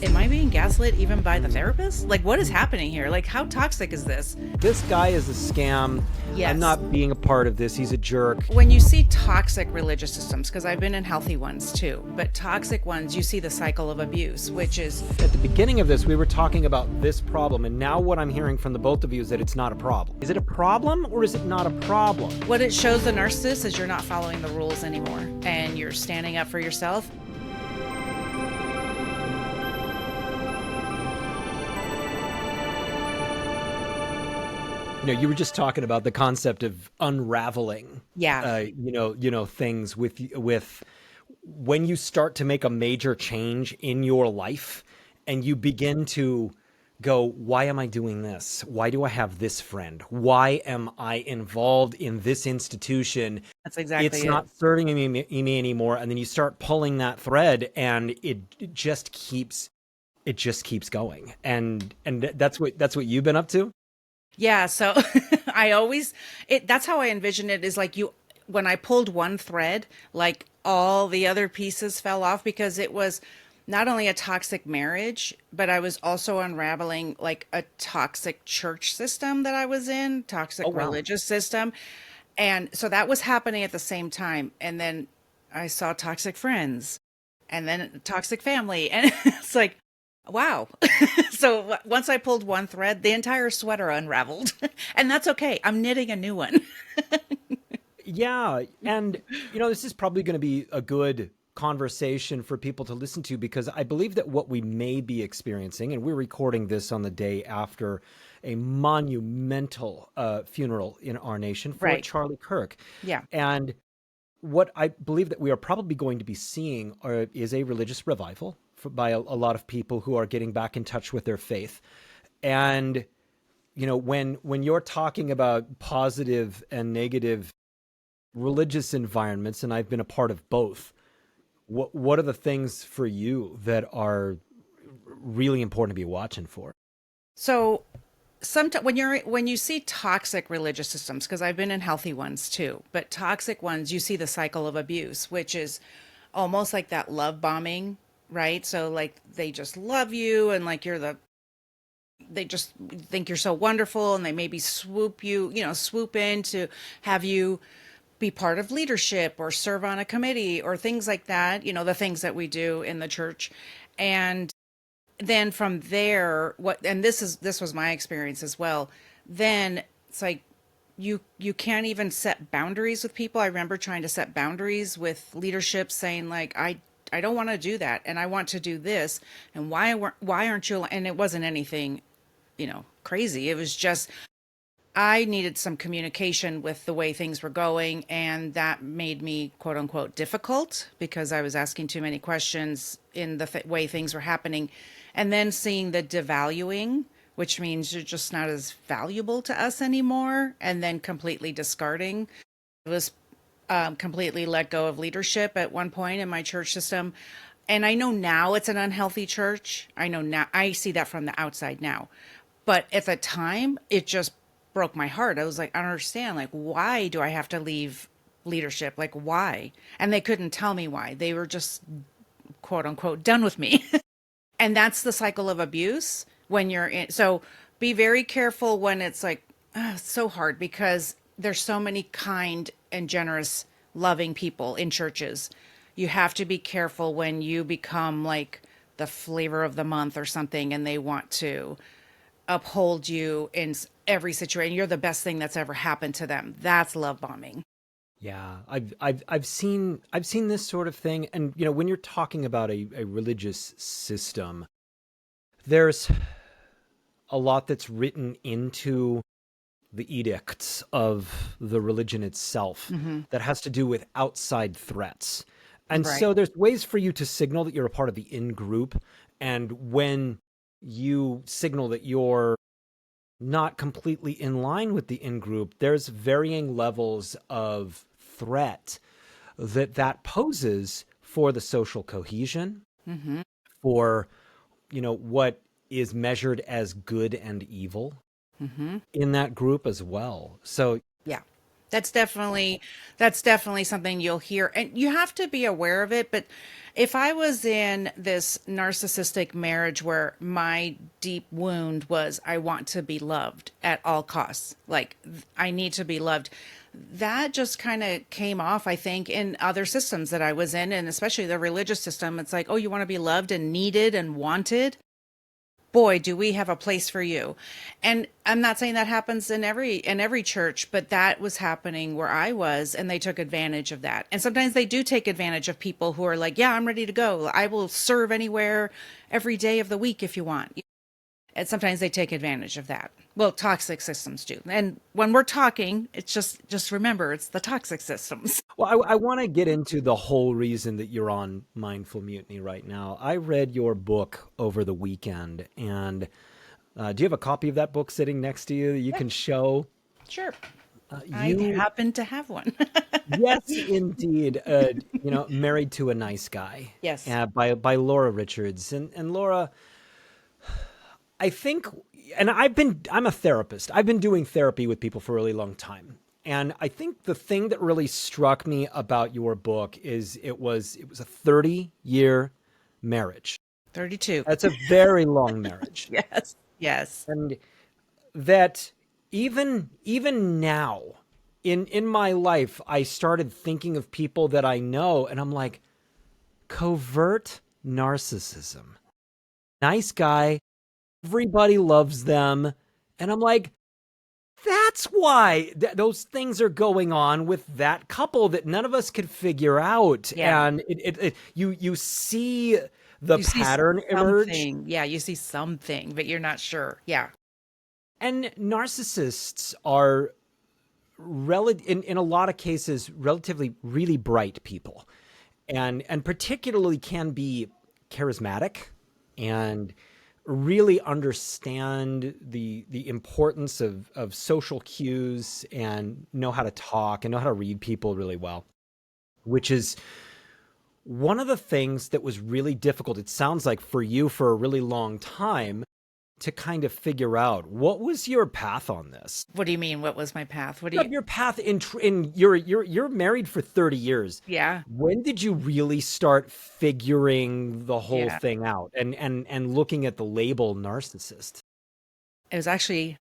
Am I being gaslit even by the therapist? Like, what is happening here? Like, how toxic is this? This guy is a scam. I'm Yes. not being a part of this. He's a jerk. When you see toxic religious systems, because I've been in healthy ones too, but toxic ones, you see the cycle of abuse, which is At the beginning of this, we were talking about this problem, and now what I'm hearing from the both of you is that it's not a problem. Is it a problem or is it not a problem? what it shows the narcissist is you're not following the rules anymore and you're standing up for yourself. You were just talking about the concept of unraveling. Yeah. Things with when you start to make a major change in your life, and you begin to go, why am I doing this? Why do I have this friend? Why am I involved in this institution? That's exactly It's it. not serving me anymore. And then you start pulling that thread, and it just keeps going. And that's what you've been up to. Yeah, so that's how I envision it is like when I pulled one thread, like all the other pieces fell off because it was not only a toxic marriage, but I was also unraveling like a toxic church system that I was in, toxic Oh, wow. religious system. And so that was happening at the same time. And then I saw toxic friends and then toxic family. And it's like, wow. So once I pulled one thread, the entire sweater unraveled. And that's okay. I'm knitting a new one. Yeah, and this is probably going to be a good conversation for people to listen to, because I believe that what we may be experiencing, and we're recording this on the day after a monumental funeral in our nation for Right. Charlie Kirk. Yeah. And what I believe that we are probably going to be seeing is a religious revival by a lot of people who are getting back in touch with their faith. And when you're talking about positive and negative religious environments, and I've been a part of both, what are the things for you that are really important to be watching for? So sometimes when you see toxic religious systems, because I've been in healthy ones too, but toxic ones, you see the cycle of abuse, which is almost like that love bombing, right? So like they just love you and like they just think you're so wonderful and they maybe swoop in to have you be part of leadership or serve on a committee or things like that, the things that we do in the church. And then from there, and this was my experience as well, then it's like you can't even set boundaries with people. I remember trying to set boundaries with leadership saying like I don't want to do that and I want to do this, and why aren't you, and it wasn't anything, crazy. It was just I needed some communication with the way things were going, and that made me quote unquote difficult because I was asking too many questions in the way things were happening. And then seeing the devaluing, which means you're just not as valuable to us anymore, and then completely discarding. It was completely let go of leadership at one point in my church system. And I know now it's an unhealthy church. I know now, I see that from the outside now. But at the time, it just broke my heart. I was like, I don't understand. Like, why do I have to leave leadership? Like, why? And they couldn't tell me why. They were just, quote unquote, done with me. And that's the cycle of abuse when you're in. So be very careful when it's like, it's so hard because there's so many kind and generous, loving people in churches. You have to be careful when you become like the flavor of the month or something and they want to uphold you in every situation. You're the best thing that's ever happened to them. That's love bombing. Yeah, I've seen this sort of thing, and when you're talking about a religious system, there's a lot that's written into the edicts of the religion itself Hmm. that has to do with outside threats. And Right. so there's ways for you to signal that you're a part of the in group, and when you signal that you're not completely in line with the in group, there's varying levels of threat that poses for the social cohesion, Hmm. for what is measured as good and evil Hmm. in that group as well. So Yeah. That's definitely that's definitely something you'll hear, and you have to be aware of it. But if I was in this narcissistic marriage where my deep wound was I want to be loved at all costs, like I need to be loved, that just kind of came off, I think, in other systems that I was in, and especially the religious system. It's like, oh, you want to be loved and needed and wanted, boy, do we have a place for you. And I'm not saying that happens in every church, but that was happening where I was, and they took advantage of that. And sometimes they do take advantage of people who are like, yeah, I'm ready to go. I will serve anywhere every day of the week if you want. And sometimes they take advantage of that. Well, toxic systems do. And when we're talking, it's just remember it's the toxic systems. Well, I want to get into the whole reason that you're on Mindful Mutiny right now. I read your book over the weekend, and do you have a copy of that book sitting next to you that you can show? Sure. I You, happen to have one. yes, indeed. Married to a Nice Guy, Yes. by Laura Richards, and Laura, I think, and I'm a therapist. I've been doing therapy with people for a really long time. And I think the thing that really struck me about your book is it was a 30-year marriage. 32. That's a very long marriage. Yes. Yes. And that even now in my life, I started thinking of people that I know, and I'm like, covert narcissism. Nice guy, everybody loves them. And I'm like, that's why those things are going on with that couple that none of us could figure out. Yeah. And you see the You see pattern emerge. something. Yeah, you see something, but you're not sure. Yeah. And narcissists are in a lot of cases relatively really bright people, and particularly can be charismatic and really understand the importance of social cues and know how to talk and know how to read people really well, which is one of the things that was really difficult, it sounds like, for you for a really long time to kind of figure out. What was your path on this? What do you mean? What was my path? What do you? Your path in you're married for 30 years. Yeah. When did you really start figuring the whole Yeah. thing out and looking at the label narcissist? It was actually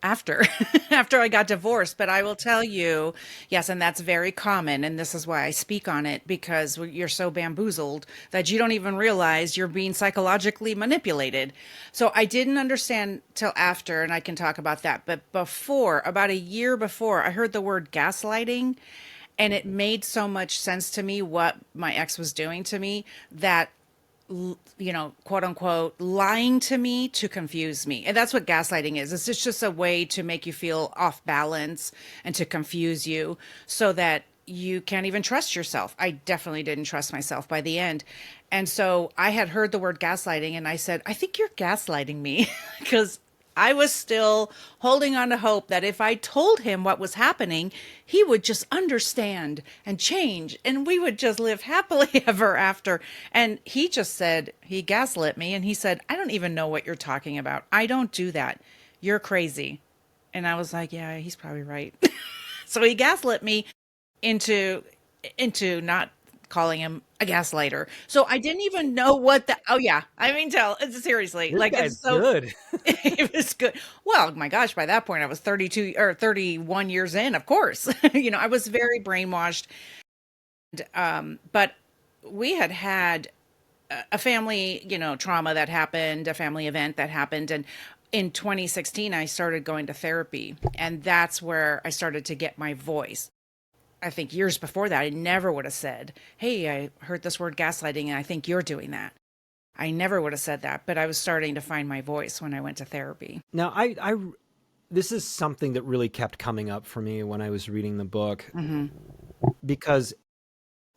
after after I got divorced, but I will tell you, yes, and that's very common, and this is why I speak on it, because you're so bamboozled that you don't even realize you're being psychologically manipulated. So I didn't understand till after, and I can talk about that, but before, about a year before, I heard the word gaslighting, and it made so much sense to me what my ex was doing to me, that quote unquote, lying to me to confuse me. And that's what gaslighting is. It's just a way to make you feel off balance and to confuse you so that you can't even trust yourself. I definitely didn't trust myself by the end. And so I had heard the word gaslighting, and I said, I think you're gaslighting me because I was still holding on to hope that if I told him what was happening, he would just understand and change, and we would just live happily ever after. And he just said, he gaslit me, and he said, I don't even know what you're talking about. I don't do that. You're crazy. And I was like, yeah, he's probably right. So he gaslit me into not calling him a gaslighter. So I didn't even know what the, oh yeah, I mean, seriously, This like guy's it's so, good. it was good. Well, my gosh, by that point I was 32 or 31 years in, of course. I was very brainwashed. But we had a family, trauma that happened, a family event that happened, and in 2016 I started going to therapy, and that's where I started to get my voice. I think years before that, I never would have said, hey, I heard this word gaslighting and I think you're doing that. I never would have said that, but I was starting to find my voice when I went to therapy. Now, this is something that really kept coming up for me when I was reading the book, because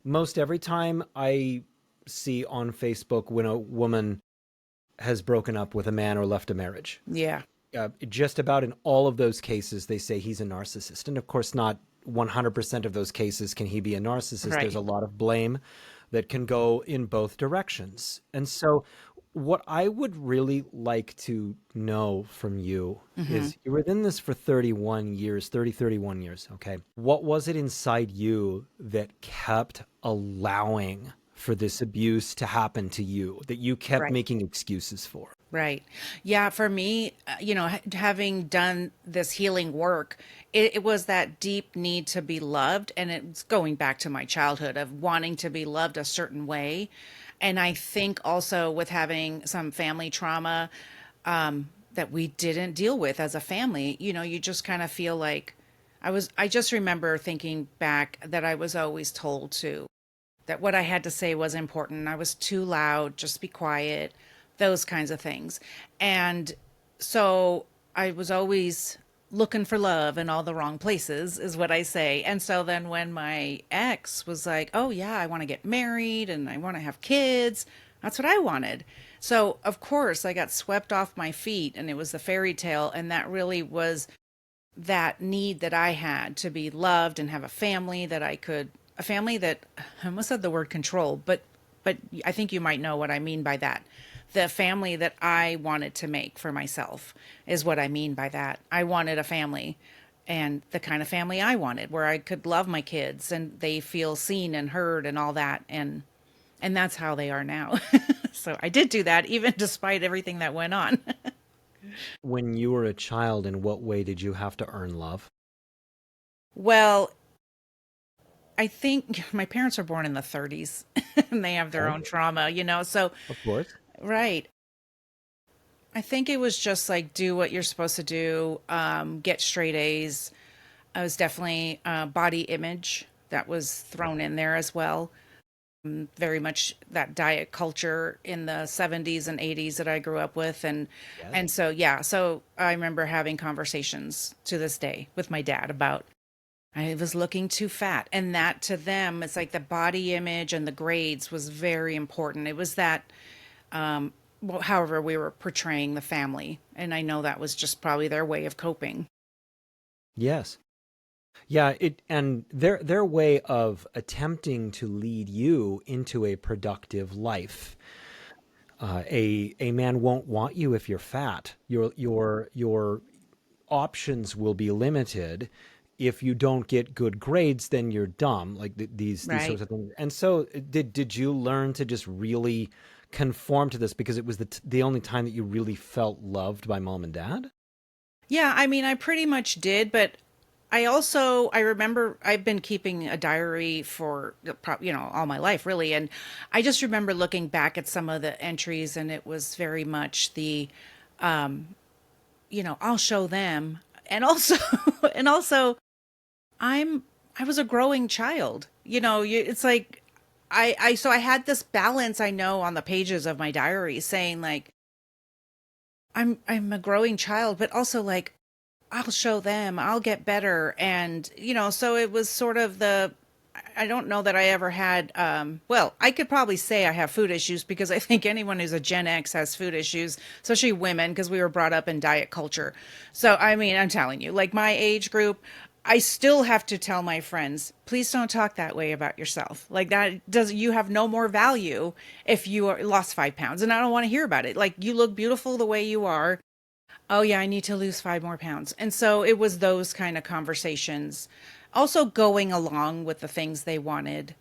most every time I see on Facebook when a woman has broken up with a man or left a marriage, Yeah. just about in all of those cases, they say he's a narcissist. And of course, not 100% of those cases can he be a narcissist. Right. There's a lot of blame that can go in both directions. And so What I would really like to know from you Hmm. is you were in this for 31 years, 31 years, okay? What was it inside you that kept allowing for this abuse to happen to you, that you kept Right. making excuses for? Right. Yeah. For me, having done this healing work, it was that deep need to be loved. And it's going back to my childhood of wanting to be loved a certain way. And I think also with having some family trauma that we didn't deal with as a family, you just kind of feel like I just remember thinking back that I was always told that what I had to say was important. I was too loud, just be quiet, those kinds of things. And so I was always looking for love in all the wrong places, is what I say. And so then when my ex was like, oh, yeah, I want to get married and I want to have kids, that's what I wanted. So, of course, I got swept off my feet and it was the fairy tale. And that really was that need that I had to be loved and have a family that I almost said the word control, but I think you might know what I mean by that. The family that I wanted to make for myself is what I mean by that. I wanted a family and the kind of family I wanted where I could love my kids and they feel seen and heard and all that and that's how they are now. So I did do that even despite everything that went on. When you were a child, in what way did you have to earn love? Well, I think my parents were born in the 30s and they have their Okay, own trauma, So, of course. right. I think it was just like do what you're supposed to do, get straight A's. I was definitely body image that was thrown in there as well. Very much that diet culture in the 70s and 80s that I grew up with. Yes. And so, yeah, so I remember having conversations to this day with my dad about I was looking too fat. And that to them, it's like the body image and the grades was very important. It was that, well, however, we were portraying the family. And I know that was just probably their way of coping. Yes. Yeah, it and their way of attempting to lead you into a productive life. A man won't want you if you're fat. Your options will be limited. If you don't get good grades, then you're dumb. Like these Right. sorts of things. And so, did you learn to just really conform to this because it was the only time that you really felt loved by mom and dad? Yeah, I mean, I pretty much did, but I remember I've been keeping a diary for all my life really, and I just remember looking back at some of the entries, and it was very much I'll show them, and also and also I'm I was a growing child, it's like so I had this balance I know on the pages of my diary saying like I'm a growing child, but also like I'll show them, I'll get better. And, so it was sort of I don't know that I ever had, well, I could probably say I have food issues because I think anyone who's a Gen X has food issues, especially women, because we were brought up in diet culture. So, I mean, I'm telling you, like my age group, I still have to tell my friends, please don't talk that way about yourself. Like you have no more value if lost 5 pounds. And I don't want to hear about it. Like you look beautiful the way you are. Oh yeah, I need to lose 5 more pounds. And so it was those kind of conversations. Also going along with the things they wanted,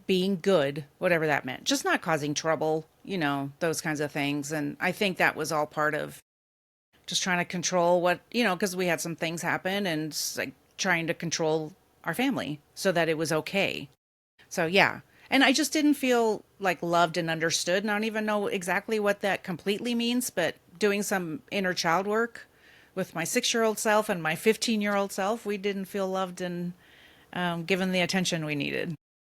being good, whatever that meant, just not causing trouble, those kinds of things. And I think that was all part of just trying to control because we had some things happen and like trying to control our family so that it was okay. So yeah. And I just didn't feel like loved and understood. And I don't even know exactly what that completely means, but doing some inner child work with my 6-year-old self and my 15-year-old self, we didn't feel loved and given the attention we needed.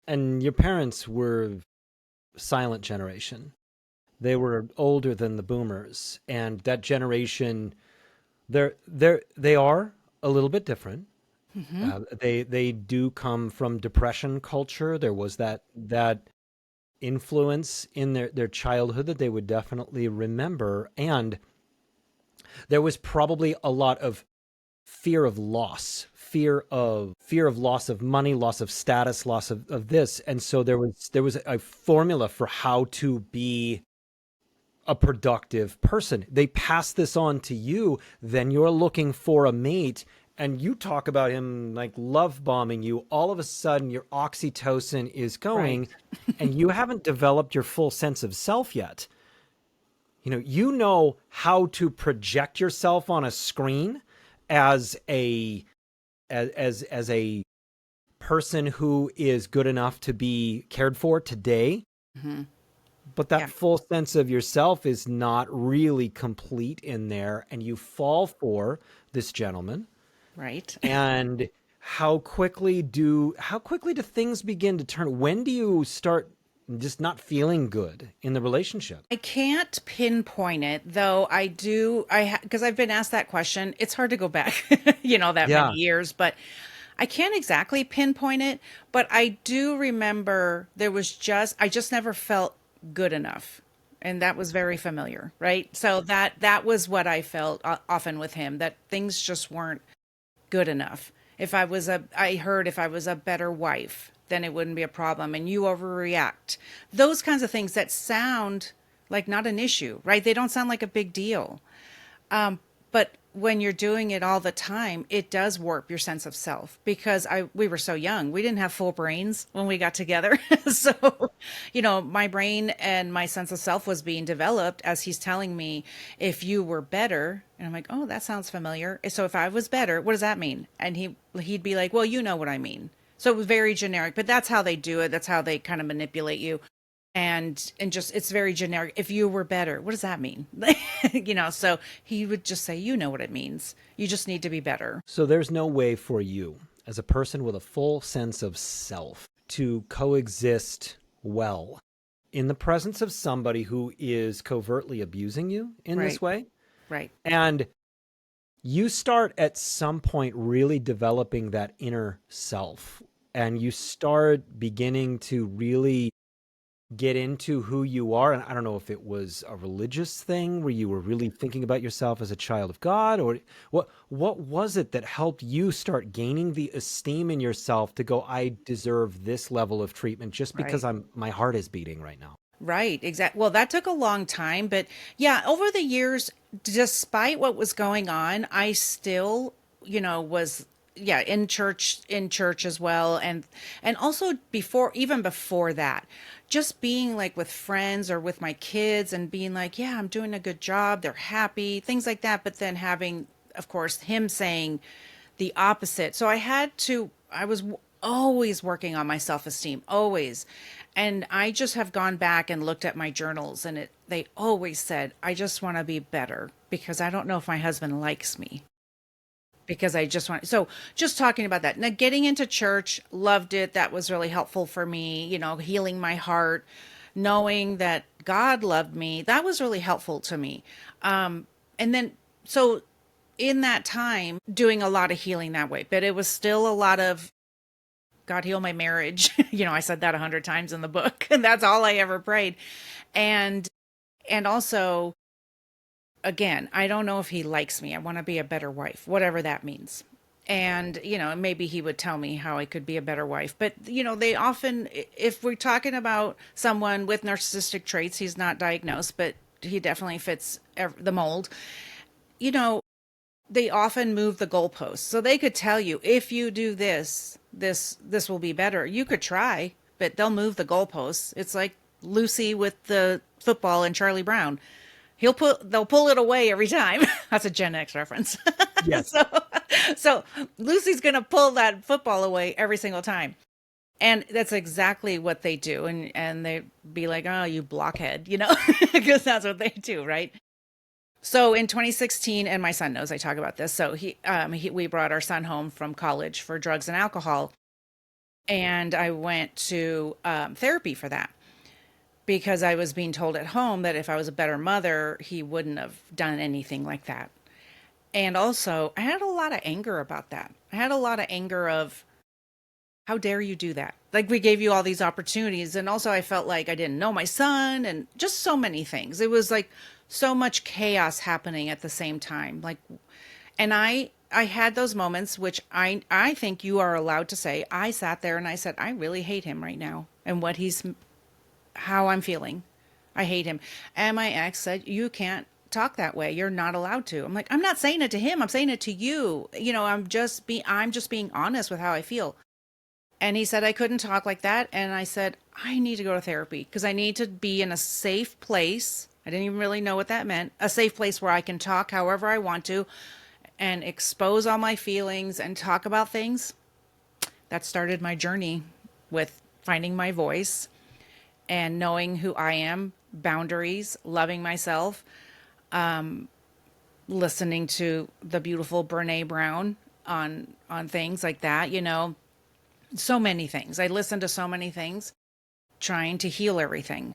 And your parents were silent generation. They were older than the boomers, and that generation, they are a little bit different. Hmm. They do come from depression culture. There was that influence in their childhood that they would definitely remember, and there was probably a lot of fear of loss, fear of loss of money, loss of status, loss of this. And so there was a formula for how to be a productive person. They pass this on to you, then you're looking for a mate and you talk about him like love bombing you. All of a sudden, your oxytocin is Right. going and you haven't developed your full sense of self yet. You know how to project yourself on a screen as a person who is good enough to be cared for today, Hmm. but that Yeah. full sense of yourself is not really complete in there, and you fall for this gentleman. Right. And how quickly do things begin to turn? When do you start just not feeling good in the relationship? I can't pinpoint it, though I do. Because I've been asked that question. It's hard to go back, that many Yeah. years, but I can't exactly pinpoint it. But I do remember I just never felt good enough. And that was very familiar, right? So that was what I felt often with him, that things just weren't good enough. I heard if I was a better wife, then it wouldn't be a problem. And you overreact. Those kinds of things that sound like not an issue, right? They don't sound like a big deal. But when you're doing it all the time, it does warp your sense of self because we were so young. We didn't have full brains when we got together. So, my brain and my sense of self was being developed as he's telling me, if you were better, and I'm like, oh, that sounds familiar. So if I was better, what does that mean? And he'd be like, well, you know what I mean. So it was very generic, but that's how they do it. That's how they kind of manipulate you. And just it's very generic. If you were better, what does that mean? So he would just say, you know what it means. You just need to be better. So there's no way for you, as a person with a full sense of self, to coexist well in the presence of somebody who is covertly abusing you in this Right. way. Right. And you start at some point really developing that inner self, and you start beginning to really get into who you are. And I don't know if it was a religious thing where you were really thinking about yourself as a child of God, or what was it that helped you start gaining the esteem in yourself to go, I deserve this level of treatment just because Right. my heart is beating right now. Right, exactly. Well, that took a long time, but yeah, over the years, despite what was going on, I still, was yeah, in church as well, and also even before that, just being like with friends or with my kids and being like, yeah, I'm doing a good job, they're happy, things like that, but then having, of course, him saying the opposite. So I was always working on my self-esteem, always. And I just have gone back and looked at my journals, and they always said, I just want to be better because I don't know if my husband likes me, because I just want. So just talking about that. Now, getting into church, loved it. That was really helpful for me, healing my heart, knowing that God loved me. That was really helpful to me. And then, so in that time, doing a lot of healing that way, but it was still a lot of God heal my marriage. I said that 100 times in the book, and that's all I ever prayed. And also, again, I don't know if he likes me. I want to be a better wife, whatever that means. And, maybe he would tell me how I could be a better wife. But, they often, if we're talking about someone with narcissistic traits, he's not diagnosed, but he definitely fits the mold. You know, they often move the goalposts. So they could tell you, if you do this will be better. You could try, but they'll move the goalposts. It's like Lucy with the football and Charlie Brown. They'll pull it away every time. That's a Gen X reference. Yes. So Lucy's going to pull that football away every single time. And that's exactly what they do. And they be like, oh, you blockhead, because that's what they do, right? So in 2016, and my son knows I talk about this. So we brought our son home from college for drugs and alcohol, and I went to therapy for that because I was being told at home that if I was a better mother, he wouldn't have done anything like that. And also, I had a lot of anger about that. I had a lot of anger of, how dare you do that? Like, we gave you all these opportunities. And also, I felt like I didn't know my son and just so many things. It was like so much chaos happening at the same time. Like, and I had those moments, which I think you are allowed to say. I sat there and I said, I really hate him right now and how I'm feeling. I hate him. And my ex said, you can't talk that way. You're not allowed to. I'm like, I'm not saying it to him. I'm saying it to you. I'm just being honest with how I feel. And he said I couldn't talk like that. And I said, I need to go to therapy because I need to be in a safe place. I didn't even really know what that meant. A safe place where I can talk however I want to and expose all my feelings and talk about things. That started my journey with finding my voice and knowing who I am, boundaries, loving myself, listening to the beautiful Brene Brown on things like that, so many things. I listened to so many things, trying to heal everything,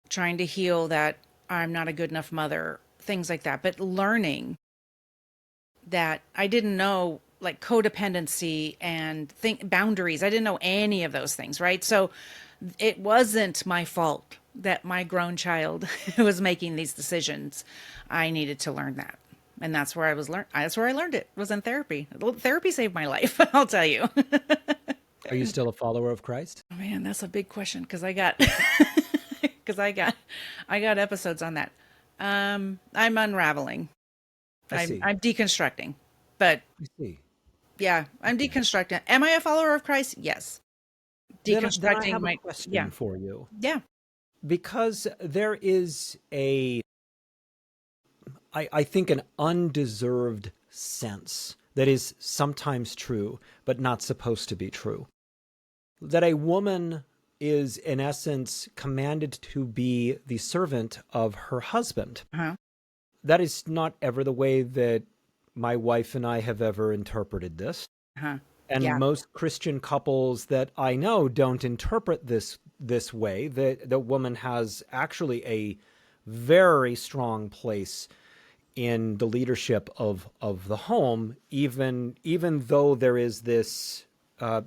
trying to heal that I'm not a good enough mother, things like that, but learning that I didn't know like codependency and boundaries. I didn't know any of those things, right? So it wasn't my fault that my grown child was making these decisions. I needed to learn that. And that's where that's where I learned it, was in therapy. Therapy saved my life, I'll tell you. Are you still a follower of Christ? Oh, man, that's a big question because I got because I got episodes on that. I'm unraveling. I see. I'm deconstructing. But I see. yeah, I'm deconstructing. Am I a follower of Christ? Yes. Then I Deconstructing have a my question for you. yeah. Because there is I think, an undeserved sense that is sometimes true, but not supposed to be true. That a woman is, in essence, commanded to be the servant of her husband. Uh-huh. That is not ever the way that my wife and I have ever interpreted this. Uh-huh. And Yeah. most Christian couples that I know don't interpret this way. The woman has actually a very strong place in the leadership of the home, even though there is this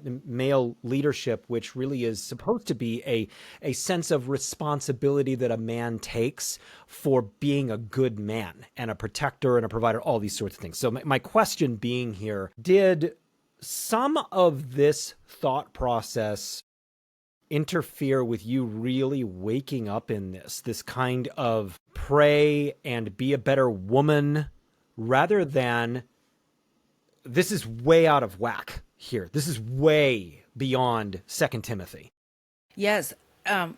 male leadership, which really is supposed to be a sense of responsibility that a man takes for being a good man and a protector and a provider, all these sorts of things. So my question being here, did some of this thought process interfere with you really waking up in this kind of pray and be a better woman, rather than this is way out of whack here. This is way beyond 2 Timothy. Yes.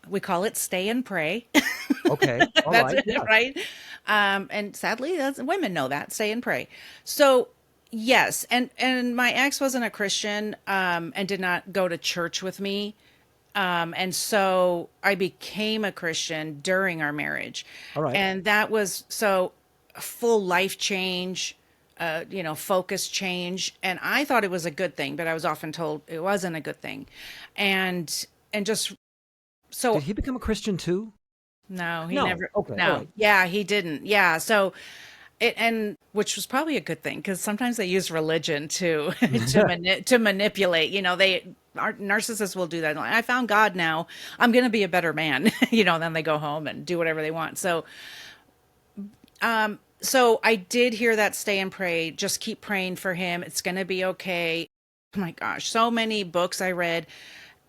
We call it stay and pray. Okay. All That's right. it, Yeah. right? And sadly, women know that, stay and pray. So yes, and my ex wasn't a Christian, and did not go to church with me. And so I became a Christian during our marriage. All right. And that was so a full life change, focus change. And I thought it was a good thing, but I was often told it wasn't a good thing. And just so Did he become a Christian too? no, he No. never, Okay. All no. right. Yeah, he didn't. Yeah. So and which was probably a good thing because sometimes they use religion to to manipulate. Our narcissists will do that. Like, I found God now. I'm going to be a better man. Then they go home and do whatever they want. So I did hear that stay and pray. Just keep praying for him. It's going to be okay. Oh my gosh, so many books I read,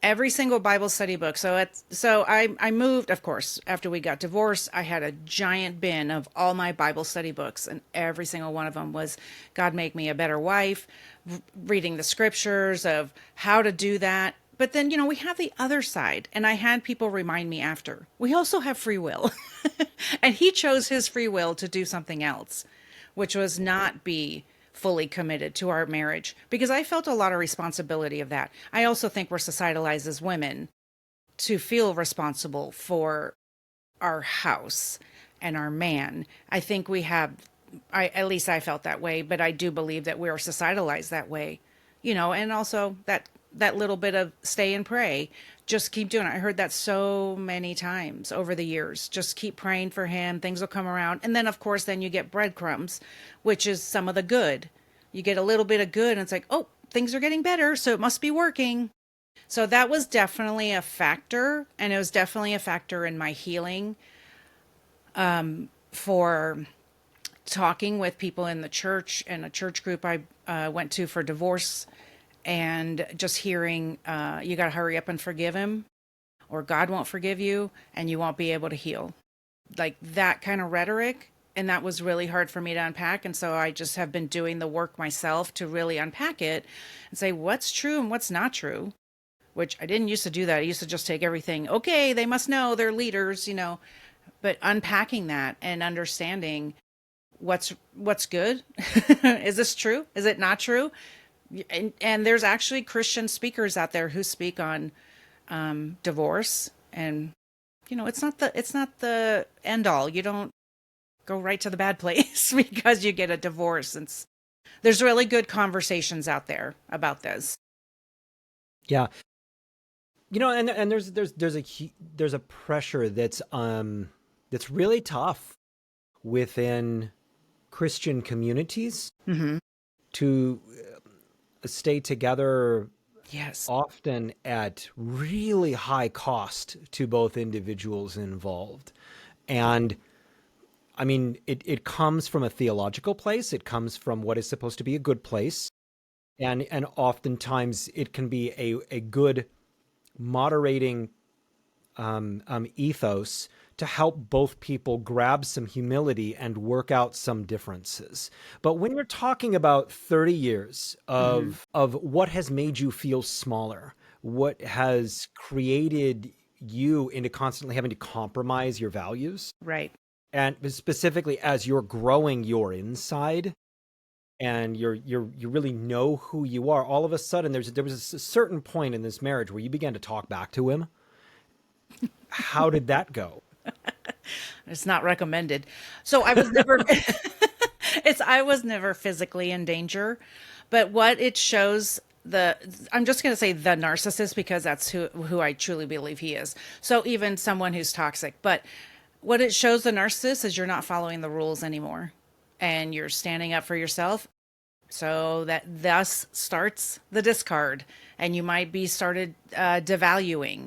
every single Bible study book. So I moved, of course, after we got divorced. I had a giant bin of all my Bible study books, and every single one of them was God make me a better wife, reading the scriptures of how to do that. But then, we have the other side, and I had people remind me after. We also have free will. And he chose his free will to do something else, which was not be fully committed to our marriage, because I felt a lot of responsibility of that. I also think we're societalized as women to feel responsible for our house and our man. I think we have, at least I felt that way, but I do believe that we're societalized that way, and also that little bit of stay and pray, just keep doing it. I heard that so many times over the years. Just keep praying for him. Things will come around. And then, of course, then you get breadcrumbs, which is some of the good. You get a little bit of good, and it's like, oh, things are getting better, so it must be working. So that was definitely a factor, and it was definitely a factor in my healing, for talking with people in the church and a church group I went to for divorce, and just hearing, you got to hurry up and forgive him, or God won't forgive you and you won't be able to heal. Like that kind of rhetoric. And that was really hard for me to unpack. And so I just have been doing the work myself to really unpack it and say what's true and what's not true, which I didn't used to do that. I used to just take everything, okay, they must know they're leaders, but unpacking that and understanding what's good. Is this true? Is it not true? And there's actually Christian speakers out there who speak on divorce, and it's not the end all. You don't go right to the bad place because you get a divorce. There's really good conversations out there about this. Yeah. And there's a pressure that's really tough within Christian communities Mm-hmm. to stay together, Yes. often at really high cost to both individuals involved. And I mean, it comes from a theological place. It comes from what is supposed to be a good place. And oftentimes it can be a good moderating ethos to help both people grab some humility and work out some differences. But when you're talking about 30 years Mm-hmm. of what has made you feel smaller, what has created you into constantly having to compromise your values, Right. and specifically as you're growing your inside and you really know who you are, all of a sudden there was a certain point in this marriage where you began to talk back to him. How did that go? It's not recommended. So I was never I was never physically in danger, but what it shows I'm just going to say the narcissist because that's who I truly believe he is. So even someone who's toxic, but what it shows the narcissist is you're not following the rules anymore and you're standing up for yourself. So that thus starts the discard, and you might be started devaluing.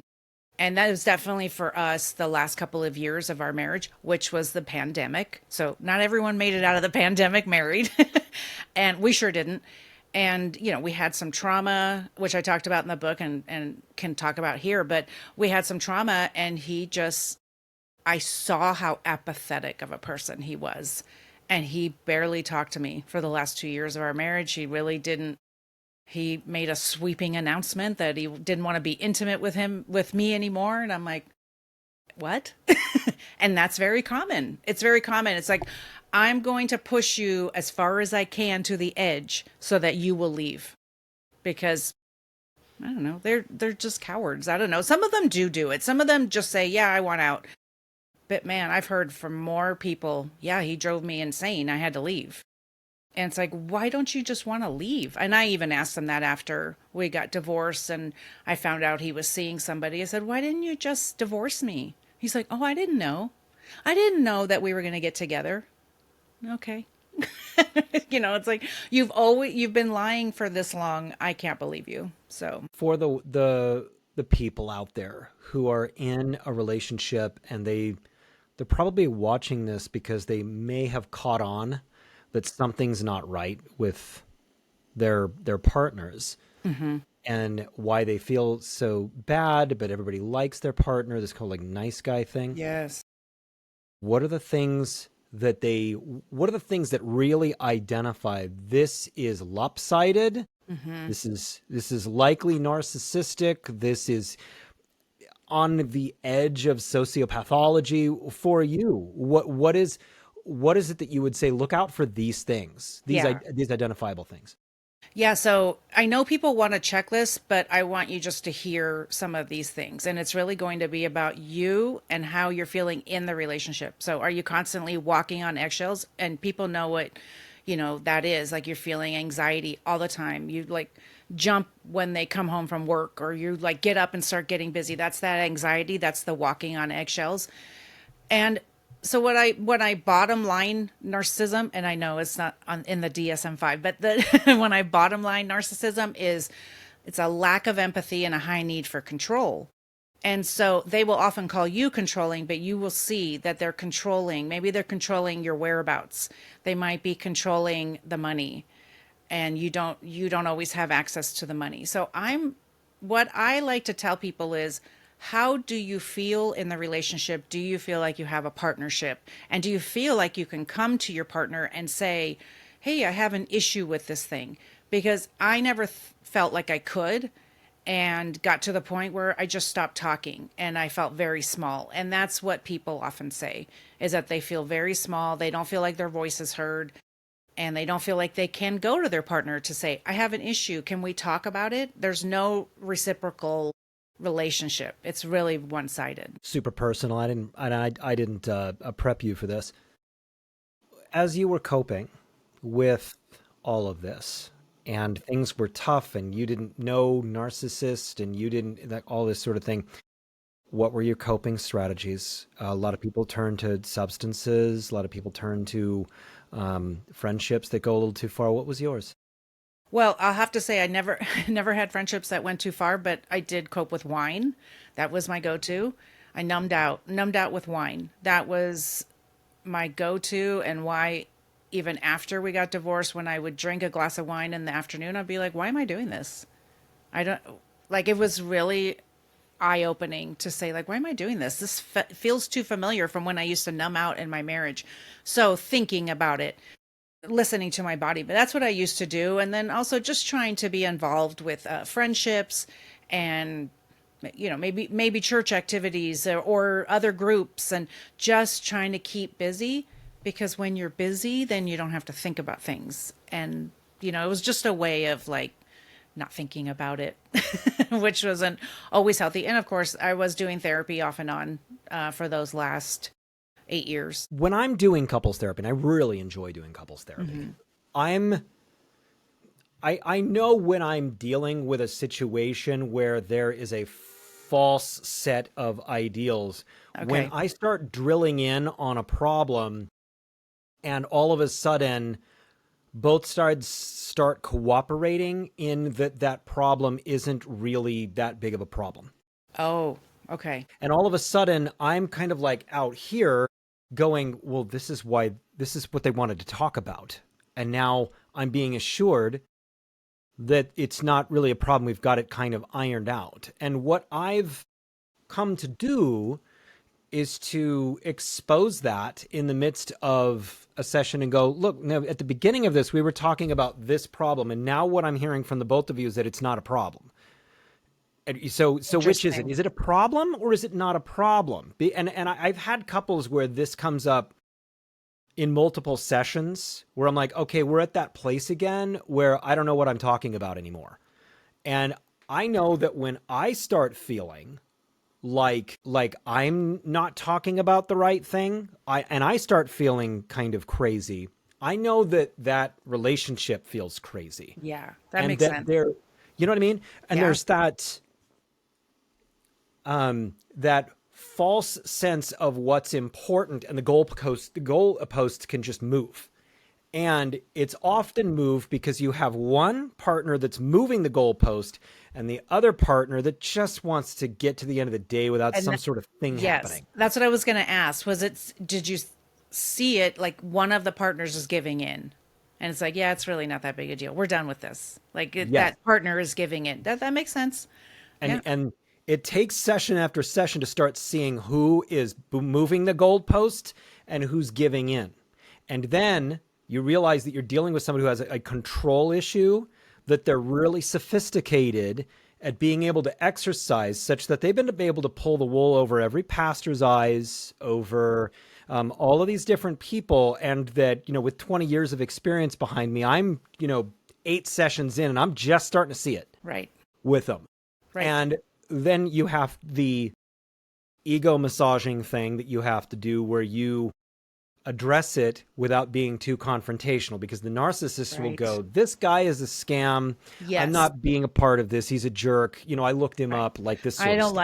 And that was definitely for us the last couple of years of our marriage, which was the pandemic. So not everyone made it out of the pandemic married, and we sure didn't. And, we had some trauma, which I talked about in the book and can talk about here, but we had some trauma, and I saw how apathetic of a person he was. And he barely talked to me for the last 2 years of our marriage. He really didn't. He made a sweeping announcement that he didn't want to be intimate with me anymore. And I'm like, what? And that's very common. It's very common. It's like, I'm going to push you as far as I can to the edge so that you will leave. Because I don't know, they're just cowards. I don't know. Some of them do it. Some of them just say, yeah, I want out. But man, I've heard from more people, yeah, he drove me insane. I had to leave. And it's like, why don't you just want to leave? And I even asked him that after we got divorced and I found out he was seeing somebody. I said, why didn't you just divorce me? He's like, oh, I didn't know. I didn't know that we were going to get together. Okay. It's like, you've been lying for this long. I can't believe you. So, For the people out there who are in a relationship and they're probably watching this because they may have caught on that something's not right with their partners, mm-hmm. and why they feel so bad, but everybody likes their partner, this kind of like nice guy thing. Yes. What are the things that really identify this is lopsided? Mm-hmm. This is likely narcissistic. This is on the edge of sociopathology for you. What is it that you would say, look out for these things, Yeah. these identifiable things? Yeah, so I know people want a checklist, but I want you just to hear some of these things. And it's really going to be about you and how you're feeling in the relationship. So are you constantly walking on eggshells? And people know what, that is. Like you're feeling anxiety all the time. You like jump when they come home from work, or you like get up and start getting busy. That's that anxiety. That's the walking on eggshells. And so when I bottom line narcissism, and I know it's not in the DSM-5, but when I bottom line narcissism is it's a lack of empathy and a high need for control. And so they will often call you controlling, but you will see that they're controlling. Maybe they're controlling your whereabouts. They might be controlling the money, and you don't always have access to the money. So what I like to tell people is how do you feel in the relationship? Do you feel like you have a partnership? And do you feel like you can come to your partner and say, hey, I have an issue with this thing? Because I never felt like I could, and got to the point where I just stopped talking and I felt very small. And that's what people often say, is that they feel very small. They don't feel like their voice is heard, and they don't feel like they can go to their partner to say, I have an issue. Can we talk about it? There's no reciprocal relationship. It's really one-sided. Super personal. I didn't prep you for this. As you were coping with all of this, and things were tough, and you didn't know Narcissist, and you didn't, like, all this sort of thing, what were your coping strategies? A lot of people turn to substances. A lot of people turn to friendships that go a little too far. What was yours? Well, I'll have to say I never never had friendships that went too far, but I did cope with wine. That was my go-to. I numbed out with wine. That was my go-to, and why even after we got divorced, when I would drink a glass of wine in the afternoon, I'd be like, why am I doing this? I don't like, it was really eye-opening to say, like, why am I doing this? This feels too familiar from when I used to numb out in my marriage. So thinking about it, listening to my body, but that's what I used to do. And then also just trying to be involved with friendships, and maybe church activities, or other groups, and just trying to keep busy, because when you're busy, then you don't have to think about things. And it was just a way of, like, not thinking about it, which wasn't always healthy. And of course, I was doing therapy off and on for those last 8 years. When I'm doing couples therapy, and I really enjoy doing couples therapy, I know when I'm dealing with a situation where there is a false set of ideals. Okay. When I start drilling in on a problem, and all of a sudden both sides start cooperating in that problem isn't really that big of a problem. Oh, okay. And all of a sudden I'm kind of like out here going, well, this is what they wanted to talk about. And now I'm being assured that it's not really a problem. We've got it kind of ironed out. And what I've come to do is to expose that in the midst of a session and go, look, now at the beginning of this, we were talking about this problem. And now what I'm hearing from the both of you is that it's not a problem. And so which is it? Is it a problem or is it not a problem? And I've had couples where this comes up in multiple sessions where I'm like, okay, we're at that place again where I don't know what I'm talking about anymore. And I know that when I start feeling like I'm not talking about the right thing, I start feeling kind of crazy, I know that relationship feels crazy. Yeah, that makes sense. You know what I mean? And there's that that false sense of what's important, and the goalpost can just move. And it's often moved because you have one partner that's moving the goalpost and the other partner that just wants to get to the end of the day without some sort of thing happening. That's what I was going to ask. Did you see it like one of the partners is giving in? And it's like, yeah, it's really not that big a deal. We're done with this. Like that partner is giving in. That makes sense. And it takes session after session to start seeing who is moving the goalpost and who's giving in. And then you realize that you're dealing with somebody who has a control issue, that they're really sophisticated at being able to exercise such that they've been able to pull the wool over every pastor's eyes, over all of these different people. And that, with 20 years of experience behind me, I'm, 8 sessions in and I'm just starting to see it with them. Right. And then you have the ego massaging thing that you have to do where you address it without being too confrontational, because the narcissist will go, this guy is a scam. Yes. I'm not being a part of this. He's a jerk. I looked him up, like this. I don't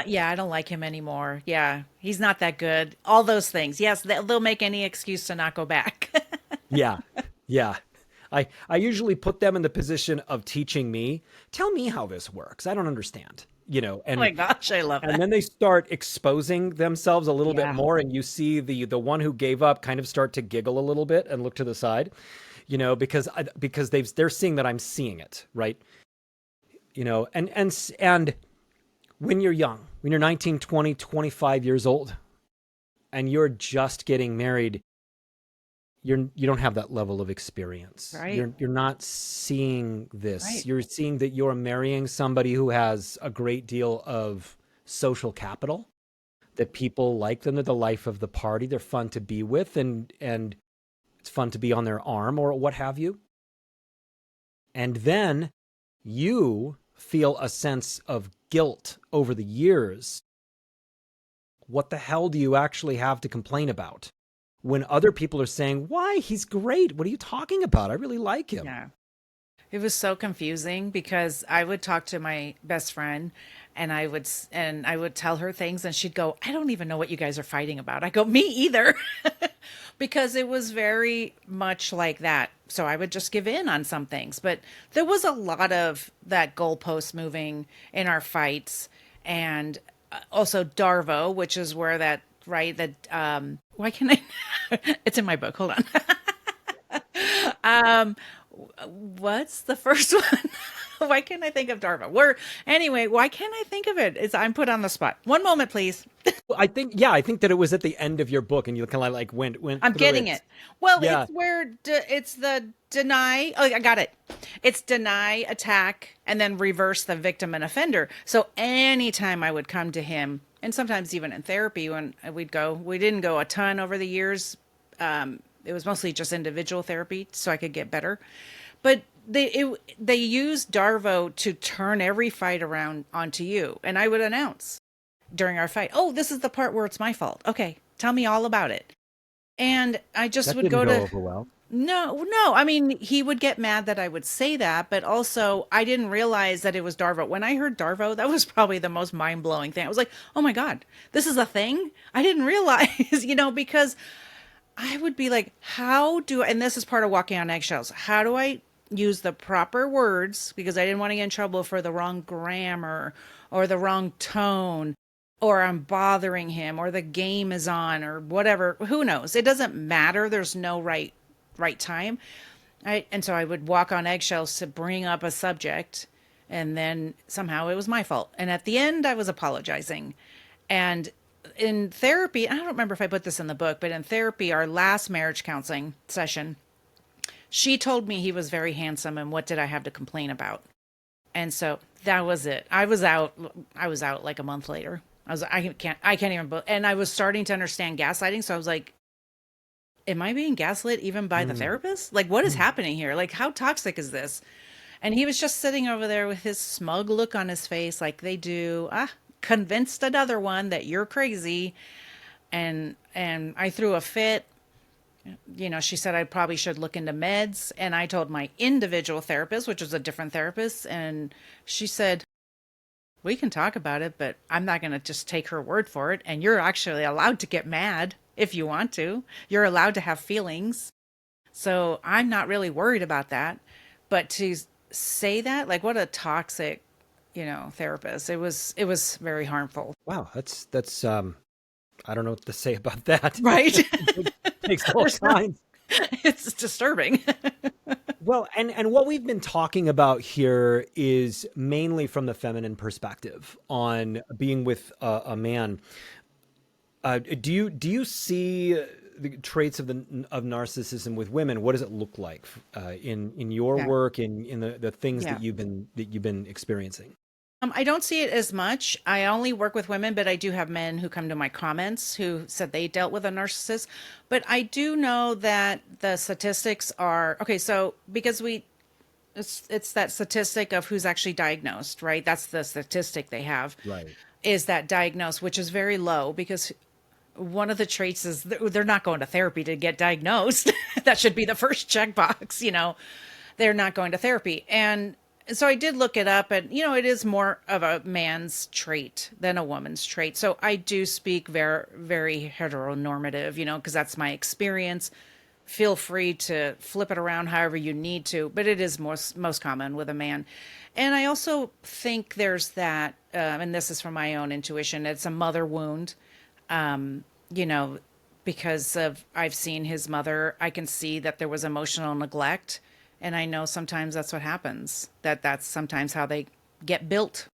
like him anymore. Yeah. He's not that good. All those things. Yes. They'll make any excuse to not go back. Yeah. Yeah. I usually put them in the position of teaching me. Tell me how this works. I don't understand. And, oh my gosh, I love that. And then they start exposing themselves a little bit more, and you see the one who gave up kind of start to giggle a little bit and look to the side, because they're seeing that I'm seeing it, right? And when you're young, when you're 19, 20, 25 years old, and you're just getting married, you don't have that level of experience. Right. You're not seeing this. Right. You're seeing that you're marrying somebody who has a great deal of social capital, that people like them. They're the life of the party. They're fun to be with, and it's fun to be on their arm or what have you. And then you feel a sense of guilt over the years. What the hell do you actually have to complain about? When other people are saying, why? He's great. What are you talking about? I really like him. Yeah. It was so confusing because I would talk to my best friend and I would tell her things and she'd go, "I don't even know what you guys are fighting about." I go, "Me either." Because it was very much like that. So I would just give in on some things, but there was a lot of that goalpost moving in our fights, and also Darvo, which is where that right that why can I it's in my book. Hold on. What's the first one? Why can't I think of Darva? Where anyway, why can't I think of it? It's I'm put on the spot. One moment, please. Well, I think that it was at the end of your book and you kind of like went I'm through getting it. it. Well, Yeah. it's where it's the deny. Oh, I got it. It's deny, attack, and then reverse the victim and offender. So anytime I would come to him, and sometimes even in therapy when we didn't go a ton over the years. It was mostly just individual therapy so I could get better. But they used Darvo to turn every fight around onto you. And I would announce during our fight, "Oh, this is the part where it's my fault. Okay, tell me all about it." And I just That would didn't go go to, over well. no. I mean, he would get mad that I would say that, but also I didn't realize that it was Darvo. When I heard Darvo, that was probably the most mind blowing thing. I was like, "Oh my God, this is a thing? I didn't realize," because I would be like, and this is part of walking on eggshells. How do I use the proper words? Because I didn't want to get in trouble for the wrong grammar or the wrong tone, or I'm bothering him, or the game is on, or whatever. Who knows? It doesn't matter. There's no right time. And so I would walk on eggshells to bring up a subject, and then somehow it was my fault. And at the end, I was apologizing. And in therapy, I don't remember if I put this in the book, but in therapy, our last marriage counseling session, she told me he was very handsome and what did I have to complain about? And so that was it. I was out like a month later. I can't even, and I was starting to understand gaslighting. So I was like, am I being gaslit even by the therapist? Like, what is happening here? Like, how toxic is this? And he was just sitting over there with his smug look on his face, like they do. Convinced another one that you're crazy. And I threw a fit. She said I probably should look into meds. And I told my individual therapist, which was a different therapist. And she said, we can talk about it, but I'm not going to just take her word for it. And you're actually allowed to get mad if you want to. You're allowed to have feelings. So I'm not really worried about that. But to say that, like, what a toxic, therapist. It was very harmful. Wow, that's I don't know what to say about that. Right. It takes all kinds. It's disturbing. Well, and what we've been talking about here is mainly from the feminine perspective on being with a man. Do you see the traits of narcissism with women? What does it look like in your Yeah. work, in the things Yeah. that you've been experiencing? I don't see it as much. I only work with women, but I do have men who come to my comments who said they dealt with a narcissist. But I do know that the statistics are okay. So because it's that statistic of who's actually diagnosed, right? That's the statistic they have. Right. Is that diagnosed, which is very low because one of the traits is they're not going to therapy to get diagnosed. That should be the first checkbox. They're not going to therapy. And so I did look it up, and it is more of a man's trait than a woman's trait. So I do speak very, very heteronormative, because that's my experience. Feel free to flip it around however you need to, but it is most common with a man. And I also think there's that, and this is from my own intuition, it's a mother wound. You know, because of I've seen his mother, I can see that there was emotional neglect, and I know sometimes that's what happens. That's sometimes how they get built.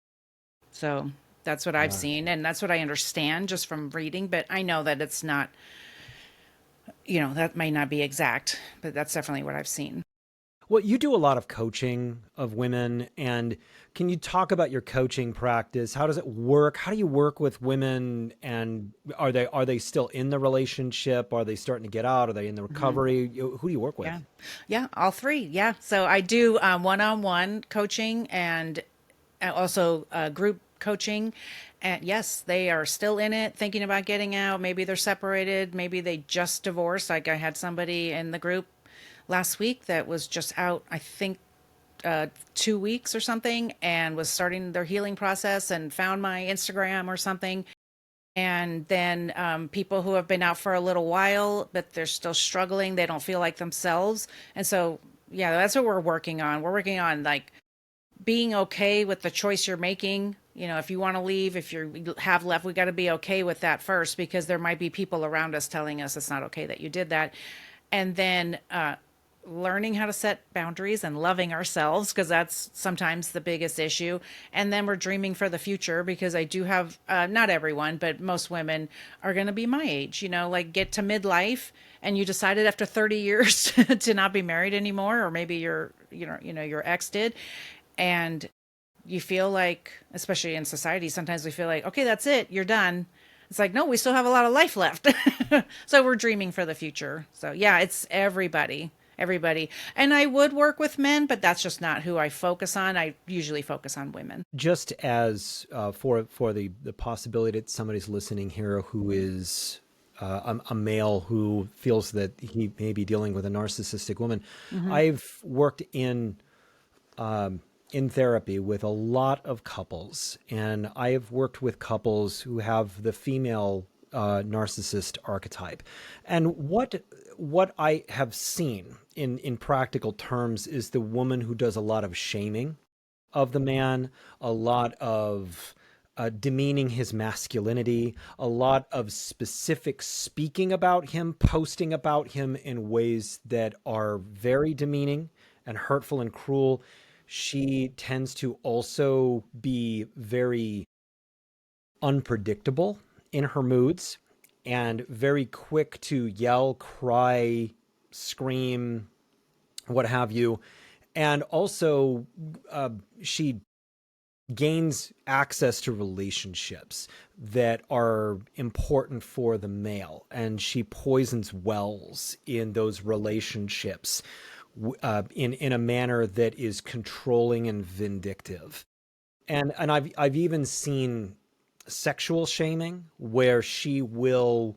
So That's what I've seen, and that's what I understand just from reading. But I know that it's not, that may not be exact, but that's definitely what I've seen. Well, you do a lot of coaching of women, and can you talk about your coaching practice? How does it work? How do you work with women, and are they still in the relationship? Are they starting to get out? Are they in the recovery? Who do you work Yeah. with? Yeah. All three. Yeah. So I do one-on-one coaching and also group coaching. And yes, they are still in it, thinking about getting out. Maybe they're separated. Maybe they just divorced. Like I had somebody in the group last week that was just out, I think, 2 weeks or something, and was starting their healing process and found my Instagram or something. And then people who have been out for a little while, but they're still struggling. They don't feel like themselves. And so, yeah, that's what we're working on. We're working on like being okay with the choice you're making. If you want to leave, if you have left, we got to be okay with that first, because there might be people around us telling us it's not okay that you did that. And then learning how to set boundaries and loving ourselves, because that's sometimes the biggest issue. And then we're dreaming for the future, because I do have, not everyone, but most women are going to be my age, like get to midlife and you decided after 30 years to not be married anymore, or maybe your ex did. And you feel like, especially in society, sometimes we feel like, okay, that's it, you're done. It's like, no, we still have a lot of life left. So we're dreaming for the future. So yeah, it's everybody. And I would work with men, but that's just not who I focus on. I usually focus on women. Just as for the possibility that somebody's listening here who is a male who feels that he may be dealing with a narcissistic woman, I've worked in therapy with a lot of couples, and I have worked with couples who have the female narcissist archetype. And what I have seen in practical terms is the woman who does a lot of shaming of the man, a lot of demeaning his masculinity, a lot of specific speaking about him, posting about him in ways that are very demeaning and hurtful and cruel. She tends to also be very unpredictable in her moods and very quick to yell, cry, scream, what have you. And also, she gains access to relationships that are important for the male, and she poisons wells in those relationships in a manner that is controlling and vindictive. And I've even seen sexual shaming where she will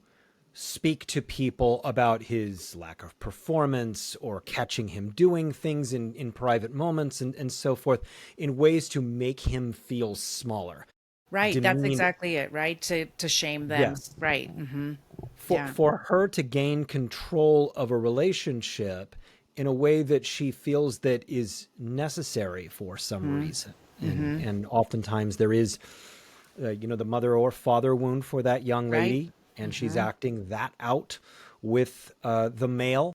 speak to people about his lack of performance or catching him doing things in private moments and so forth in ways to make him feel smaller. Right. That's Demean, exactly it. Right. To shame them. yes. Right. Hmm. For, Yeah. for her to gain control of a relationship in a way that she feels that is necessary for some reason. And oftentimes there is the mother or father wound for that young Right. lady, and she's acting that out with the male.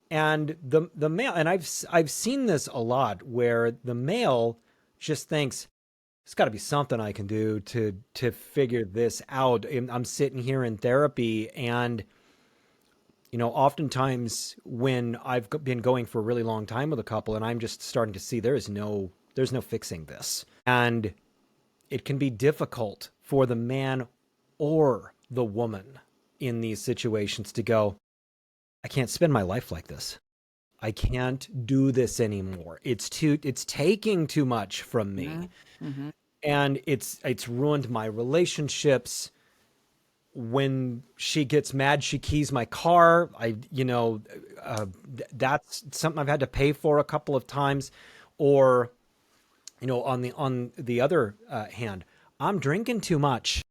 And the male, and I've seen this a lot, where the male just thinks there's got to be something I can do to figure this out. I'm sitting here in therapy, and oftentimes when I've been going for a really long time with a couple, and I'm just starting to see there's no fixing this, and it can be difficult for the man or the woman in these situations to go, I can't spend my life like this. I can't do this anymore. It's taking too much from me. Hmm. And it's ruined my relationships. When she gets mad, she keys my car. That's something I've had to pay for a couple of times. Or, on the other hand, I'm drinking too much.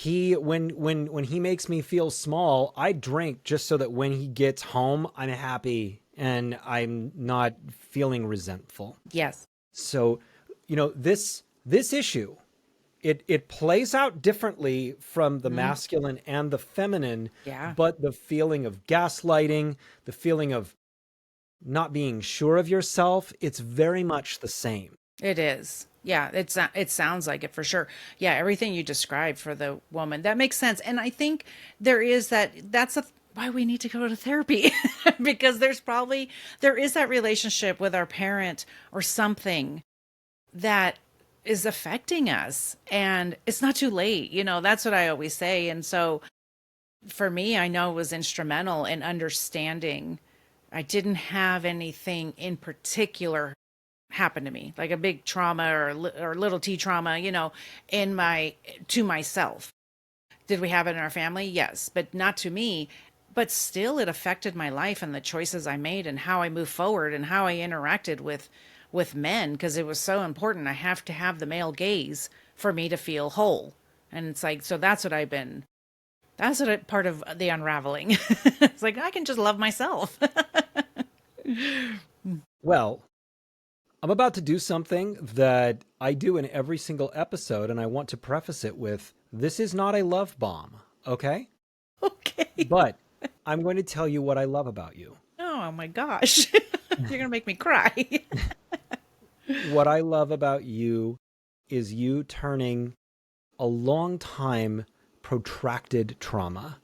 When he makes me feel small, I drink just so that when he gets home, I'm happy and I'm not feeling resentful. Yes. So, this issue, it plays out differently from the Hmm. masculine and the feminine, Yeah. but the feeling of gaslighting, the feeling of not being sure of yourself, it's very much the same. It is. Yeah, it sounds like it for sure. Yeah, everything you described for the woman, that makes sense. And I think there is why we need to go to therapy because there is that relationship with our parent or something that is affecting us, and it's not too late. That's what I always say. And so for me, I know it was instrumental in understanding. I didn't have anything in particular happen to me, like a big trauma or little t trauma, in my to myself. Did we have it in our family? Yes, but not to me. But still, it affected my life and the choices I made and how I moved forward and how I interacted with men, because it was so important. I have to have the male gaze for me to feel whole. And it's like, so part of the unraveling. It's like I can just love myself. Well, I'm about to do something that I do in every single episode, and I want to preface it with this is not a love bomb, okay? Okay. But I'm going to tell you what I love about you. Oh my gosh. You're going to make me cry. What I love about you is you turning a long time protracted trauma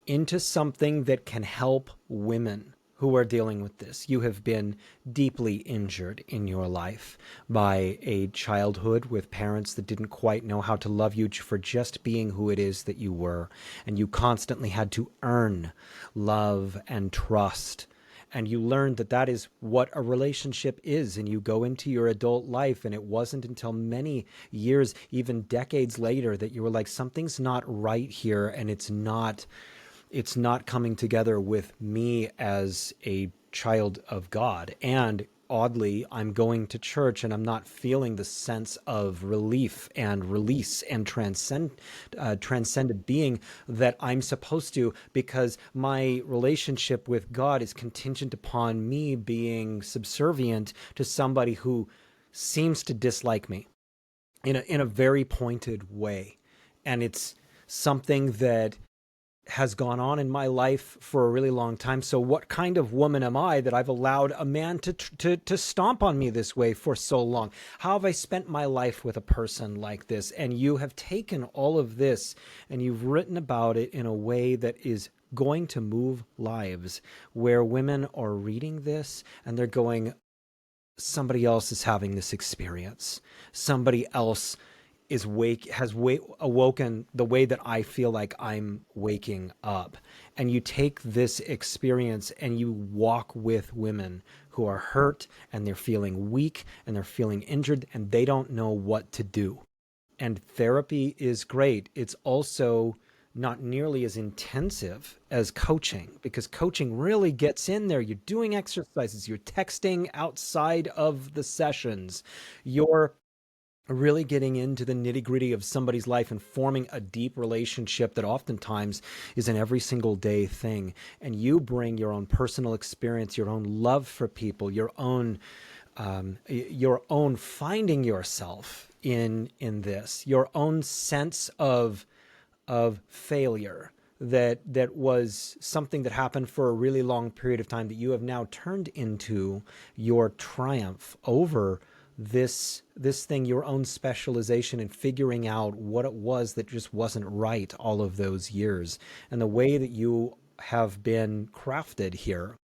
into something that can help women who are dealing with this. You have been deeply injured in your life by a childhood with parents that didn't quite know how to love you for just being who it is that you were. And you constantly had to earn love and trust. And you learned that that is what a relationship is. And you go into your adult life, and it wasn't until many years, even decades later, that you were like, something's not right here, and it's not coming together with me as a child of God. And oddly, I'm going to church and I'm not feeling the sense of relief and release and transcended being that I'm supposed to, because my relationship with God is contingent upon me being subservient to somebody who seems to dislike me in a very pointed way. And it's something that has gone on in my life for a really long time. So what kind of woman am I that I've allowed a man to stomp on me this way for so long? How have I spent my life with a person like this? And you have taken all of this and you've written about it in a way that is going to move lives, where women are reading this and they're going, somebody else is having this experience. Somebody else has awoken the way that I feel like I'm waking up. And you take this experience and you walk with women who are hurt and they're feeling weak and they're feeling injured and they don't know what to do. And therapy is great. It's also not nearly as intensive as coaching, because coaching really gets in there. You're doing exercises, you're texting outside of the sessions, you're really getting into the nitty-gritty of somebody's life and forming a deep relationship that oftentimes is an every single day thing. And you bring your own personal experience, your own love for people, your own finding yourself in this, your own sense of failure that was something that happened for a really long period of time that you have now turned into your triumph over this thing, your own specialization in figuring out what it was that just wasn't right all of those years. And the way that you have been crafted here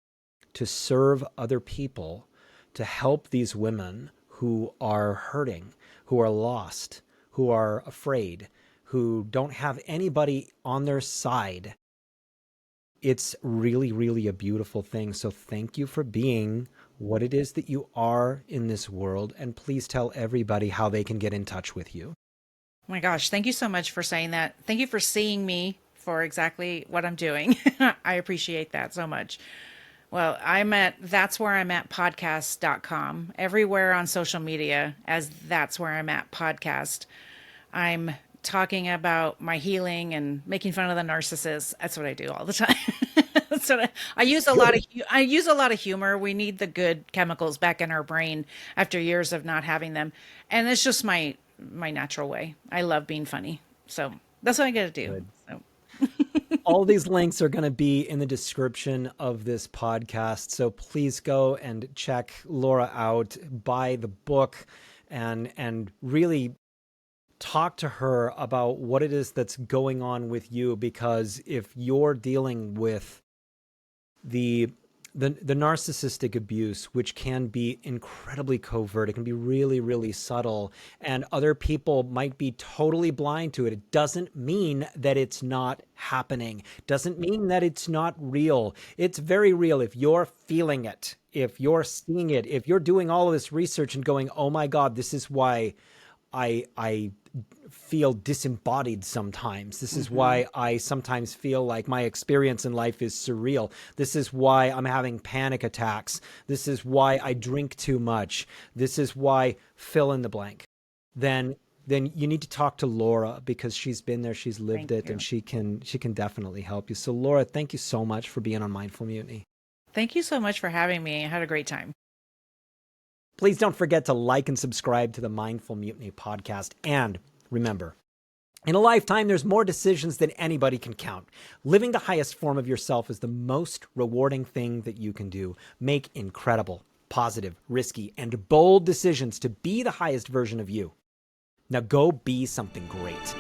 to serve other people, to help these women who are hurting, who are lost, who are afraid, who don't have anybody on their side. It's really, really a beautiful thing. So thank you for being what it is that you are in this world. And please tell everybody how they can get in touch with you. Oh my gosh, thank you so much for saying that. Thank you for seeing me for exactly what I'm doing. I appreciate that so much. Well, that's where I'm at podcast.com, everywhere on social media as that's where I'm at podcast. I'm talking about my healing and making fun of the narcissist. That's what I do all the time. So I use a lot of humor. We need the good chemicals back in our brain after years of not having them. And it's just my natural way. I love being funny. So that's what I got to do. Good. So. All these links are going to be in the description of this podcast. So please go and check Laura out, buy the book, and really talk to her about what it is that's going on with you, because if you're dealing with the narcissistic abuse, which can be incredibly covert, it can be really, really subtle, and other people might be totally blind to it. It doesn't mean that it's not happening. Doesn't mean that it's not real. It's very real. If you're feeling it, if you're seeing it, if you're doing all of this research and going, oh my God, this is why I feel disembodied sometimes. This is why I sometimes feel like my experience in life is surreal. This is why I'm having panic attacks. This is why I drink too much. This is why fill in the blank. Then you need to talk to Laura, because she's been there, she's lived Thank it, you. and she can definitely help you. So Laura, thank you so much for being on Mindful Mutiny. Thank you so much for having me. I had a great time. Please don't forget to like and subscribe to the Mindful Mutiny podcast. And remember, in a lifetime, there's more decisions than anybody can count. Living the highest form of yourself is the most rewarding thing that you can do. Make incredible, positive, risky, and bold decisions to be the highest version of you. Now go be something great.